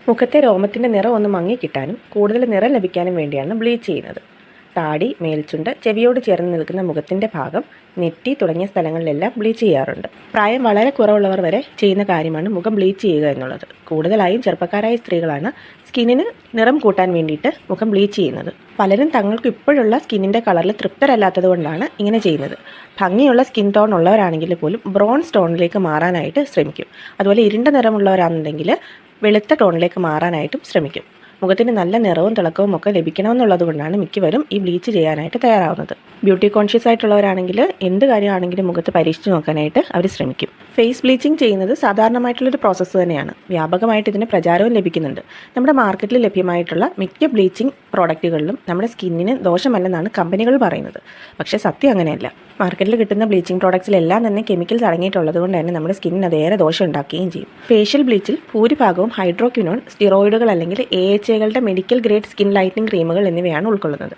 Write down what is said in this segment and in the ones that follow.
മുഖത്തെ രോമത്തിൻ്റെ നിറം ഒന്ന് മങ്ങിക്കിട്ടാനും കൂടുതൽ നിറം ലഭിക്കാനും വേണ്ടിയാണ് ബ്ലീച്ച് ചെയ്യുന്നത്. താടി, മേൽചുണ്ട്, ചെവിയോട് ചേർന്ന് നിൽക്കുന്ന മുഖത്തിൻ്റെ ഭാഗം, നെറ്റി തുടങ്ങിയ സ്ഥലങ്ങളിലെല്ലാം ബ്ലീച്ച് ചെയ്യാറുണ്ട്. പ്രായം വളരെ കുറവുള്ളവർ വരെ ചെയ്യുന്ന കാര്യമാണ് മുഖം ബ്ലീച്ച് ചെയ്യുക എന്നുള്ളത്. കൂടുതലായും ചെറുപ്പക്കാരായ സ്ത്രീകളാണ് സ്കിന്നിന് നിറം കൂട്ടാൻ വേണ്ടിയിട്ട് മുഖം ബ്ലീച്ച് ചെയ്യുന്നത്. പലരും തങ്ങൾക്ക് ഇപ്പോഴുള്ള സ്കിന്നിൻ്റെ കളറിൽ തൃപ്തരല്ലാത്തത് കൊണ്ടാണ് ഇങ്ങനെ ചെയ്യുന്നത്. ഭംഗിയുള്ള സ്കിൻ ടോൺ ഉള്ളവരാണെങ്കിൽ പോലും ബ്രോൺസ് ടോണിലേക്ക് മാറാനായിട്ട് ശ്രമിക്കും. അതുപോലെ ഇരുണ്ട നിറമുള്ളവരാണെന്നുണ്ടെങ്കിൽ വെളുത്ത ടോണിലേക്ക് മാറാനായിട്ടും ശ്രമിക്കും. മുഖത്തിന് നല്ല നിറവും തിളക്കവും ഒക്കെ ലഭിക്കണമെന്നുള്ളത് കൊണ്ടാണ് മിക്കവരും ഈ ബ്ലീച്ച് ചെയ്യാനായിട്ട് തയ്യാറാവുന്നത്. ബ്യൂട്ടി കോൺഷ്യസ് ആയിട്ടുള്ളവരാണെങ്കിൽ എന്ത് കാര്യമാണെങ്കിലും മുഖത്ത് പരീക്ഷിച്ച് നോക്കാനായിട്ട് അവർ ശ്രമിക്കും. ഫേസ് ബ്ലീച്ചിങ് ചെയ്യുന്നത് സാധാരണമായിട്ടുള്ളൊരു പ്രോസസ്സ് തന്നെയാണ്. വ്യാപകമായിട്ട് ഇതിന് പ്രചാരവും ലഭിക്കുന്നുണ്ട്. നമ്മുടെ മാർക്കറ്റിൽ ലഭ്യമായിട്ടുള്ള മിക്ക ബ്ലീച്ചിങ് പ്രോഡക്റ്റുകളിലും നമ്മുടെ സ്കിന്നിന് ദോഷമല്ലെന്നാണ് കമ്പനികൾ പറയുന്നത്. പക്ഷേ സത്യം അങ്ങനെയല്ല. മാർക്കറ്റിൽ കിട്ടുന്ന ബ്ലീച്ചിങ് പ്രോഡക്ട്സിലെല്ലാം തന്നെ കെമിക്കൽസ് അടങ്ങിയിട്ടുള്ളത് കൊണ്ട് തന്നെ നമ്മുടെ സ്കിന്നിന് അതേറെ ദോഷം ഉണ്ടാക്കുകയും ചെയ്യും. ഫേഷ്യൽ ബ്ലീച്ചിൽ ഭൂരിഭാഗവും ഹൈഡ്രോക്വിനോൺ, സ്റ്റിറോയിഡുകൾ അല്ലെങ്കിൽ AHAകളുടെ മെഡിക്കൽ ഗ്രേഡ് സ്കിൻ ലൈറ്റനിങ് ക്രീമുകൾ എന്നിവയാണ് ഉൾക്കൊള്ളുന്നത്.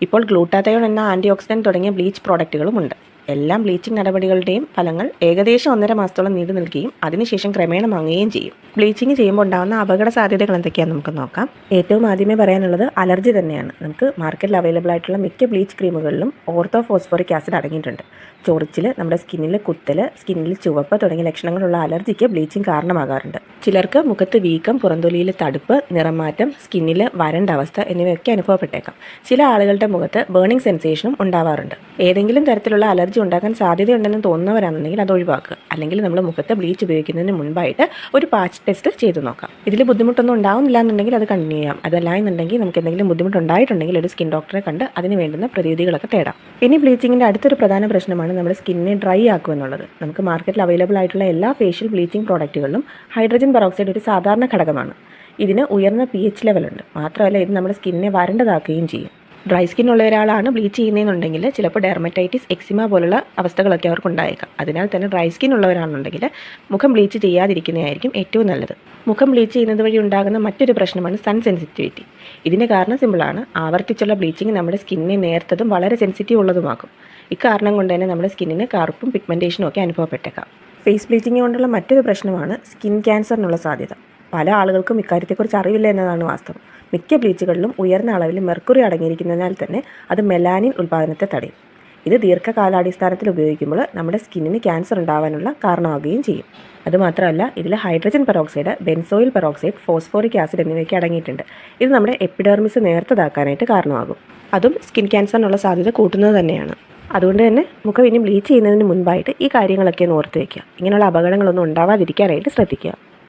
ഇപ്പോൾ ഗ്ലൂട്ടാത്തയോൺ എന്ന ആൻറ്റി ഓക്സിഡൻറ്റ് തുടങ്ങിയ ബ്ലീച്ച് പ്രോഡക്റ്റുകളും ഉണ്ട്. എല്ലാ ബ്ലീച്ചിങ് നടപടികളുടെയും ഫലങ്ങൾ ഏകദേശം 1.5 മാസത്തോളം നീണ്ടു നിൽക്കുകയും അതിനുശേഷം ക്രമേണ മങ്ങുകയും ചെയ്യും. ബ്ലീച്ചിങ് ചെയ്യുമ്പോൾ ഉണ്ടാകുന്ന അപകട സാധ്യതകൾ എന്തൊക്കെയാണെന്ന് നമുക്ക് നോക്കാം. ഏറ്റവും ആദ്യമേ പറയാനുള്ളത് അലർജി തന്നെയാണ്. നമുക്ക് മാർക്കറ്റിൽ അവൈലബിൾ ആയിട്ടുള്ള മിക്ക ബ്ലീച്ച് ക്രീമുകളിലും ഓർത്തോ ഫോസ്ഫോറിക് ആസിഡ് അടങ്ങിയിട്ടുണ്ട്. ചൊറിച്ചിൽ, നമ്മുടെ സ്കിന്നിൽ കുത്തൽ, സ്കിന്നിൽ ചുവപ്പ് തുടങ്ങിയ ലക്ഷണങ്ങളുള്ള അലർജിക്ക് ബ്ലീച്ചിങ് കാരണമാകാറുണ്ട്. ചിലർക്ക് മുഖത്ത് വീക്കം, പുറന്തൊലിയിൽ തടുപ്പ്, നിറമാറ്റം, സ്കിന്നിൽ വരണ്ട അവസ്ഥ എന്നിവയൊക്കെ അനുഭവപ്പെട്ടേക്കാം. ചില ആളുകളുടെ മുഖത്ത് ബേണിംഗ് സെൻസേഷനും ഉണ്ടാവാറുണ്ട്. ഏതെങ്കിലും തരത്തിലുള്ള അലർജി ഉണ്ടാകാൻ സാധ്യതയുണ്ടെന്ന് തോന്നുന്നവരാണെന്നുണ്ടെങ്കിൽ അത് ഒഴിവാക്കുക. അല്ലെങ്കിൽ നമ്മൾ മുഖത്ത് ബ്ലീച്ച് ഉപയോഗിക്കുന്നതിന് മുൻപായിട്ട് ഒരു പാച്ച് ടെസ്റ്റ് ചെയ്ത് നോക്കാം. ഇതിൽ ബുദ്ധിമുട്ടൊന്നും ഉണ്ടാവുന്നില്ല എന്നുണ്ടെങ്കിൽ അത് കണ്ടിന്യൂ ചെയ്യാം. അതല്ല എന്നുണ്ടെങ്കിൽ നമുക്ക് എന്തെങ്കിലും ബുദ്ധിമുട്ടുണ്ടായിട്ടുണ്ടെങ്കിൽ ഒരു സ്കിൻ ഡോക്ടറെ കണ്ട് അതിന് വേണ്ടുന്ന പ്രതിവിധികളൊക്കെ തേടാം. ഇനി ബ്ലീച്ചിങ്ങിൻ്റെ അടുത്തൊരു പ്രധാന പ്രശ്നമാണ് നമ്മുടെ സ്കിന്നിനെ ഡ്രൈ ആക്കുക എന്നുള്ളത്. നമുക്ക് മാർക്കറ്റിൽ അവൈലബിൾ ആയിട്ടുള്ള എല്ലാ ഫേഷ്യൽ ബ്ലീച്ചിങ് പ്രോഡക്റ്റുകളിലും ഹൈഡ്രജൻ പെറോക്സൈഡ് ഒരു സാധാരണ ഘടകമാണ്. ഇതിന് ഉയർന്ന pH ലെവലുണ്ട്. മാത്രമല്ല ഇത് നമ്മുടെ സ്കിന്നിനെ വരണ്ടതാക്കുകയും ചെയ്യും. ഡ്രൈ സ്കിൻ ഉള്ള ഒരാളാണ് ബ്ലീച്ച് ചെയ്യുന്നതെന്നുണ്ടെങ്കിൽ ചിലപ്പോൾ ഡെർമറ്റൈറ്റിസ്, എക്സിമ പോലുള്ള അവസ്ഥകളൊക്കെ അവർക്ക് ഉണ്ടായേക്കാം. അതിനാൽ തന്നെ ഡ്രൈ സ്കിൻ ഉള്ളവരാണെന്നുണ്ടെങ്കിൽ മുഖം ബ്ലീച്ച് ചെയ്യാതിരിക്കുന്നതായിരിക്കും ഏറ്റവും നല്ലത്. മുഖം ബ്ലീച്ച് ചെയ്യുന്നത് വഴി ഉണ്ടാകുന്ന മറ്റൊരു പ്രശ്നമാണ് സൺ സെൻസിറ്റിവിറ്റി. ഇതിന് കാരണം സിമ്പിളാണ്. ആവർത്തിച്ചുള്ള ബ്ലീച്ചിങ് നമ്മുടെ സ്കിന്നിനെ നേർത്തതും വളരെ സെൻസിറ്റീവ് ഉള്ളതുമാക്കും. ഇക്കാരണം കൊണ്ട് തന്നെ നമ്മുടെ സ്കിന്നിന് കറുപ്പും പിഗ്മെൻറ്റേഷനും ഒക്കെ അനുഭവപ്പെട്ടേക്കാം. ഫേസ് ബ്ലീച്ചിങ് കൊണ്ടുള്ള മറ്റൊരു പ്രശ്നമാണ് സ്കിൻ ക്യാൻസറിനുള്ള സാധ്യത. പല ആളുകൾക്കും ഇക്കാര്യത്തെക്കുറിച്ച് അറിവില്ല എന്നതാണ് വാസ്തവം. മിക്ക ബ്ലീച്ചുകളിലും ഉയർന്ന അളവിൽ മെർക്കുറി അടങ്ങിയിരിക്കുന്നതിനാൽ തന്നെ അത് മെലാനിൻ ഉൽപ്പാദനത്തെ തടയും. ഇത് ദീർഘകാലാടിസ്ഥാനത്തിൽ ഉപയോഗിക്കുമ്പോൾ നമ്മുടെ സ്കിന്നിന് ക്യാൻസർ ഉണ്ടാകാനുള്ള കാരണമാവുകയും ചെയ്യും. അതുമാത്രമല്ല ഇതിൽ hydrogen peroxide, benzoyl peroxide, phosphoric acid എന്നിവയൊക്കെ അടങ്ങിയിട്ടുണ്ട്. ഇത് നമ്മുടെ എപ്പിഡെർമിസ് നേർത്തതാക്കാനായിട്ട് കാരണമാകും. അതും സ്കിൻ ക്യാൻസറിനുള്ള സാധ്യത കൂട്ടുന്നത് തന്നെയാണ്. അതുകൊണ്ട് തന്നെ മുഖം ഇനി ബ്ലീച്ച് ചെയ്യുന്നതിന് മുൻപായിട്ട് ഈ കാര്യങ്ങളൊക്കെ ഒന്ന് ഓർത്ത് വയ്ക്കുക. ഇങ്ങനെയുള്ള അപകടങ്ങളൊന്നും ഉണ്ടാവാതിരിക്കാനായിട്ട് ശ്രദ്ധിക്കുക.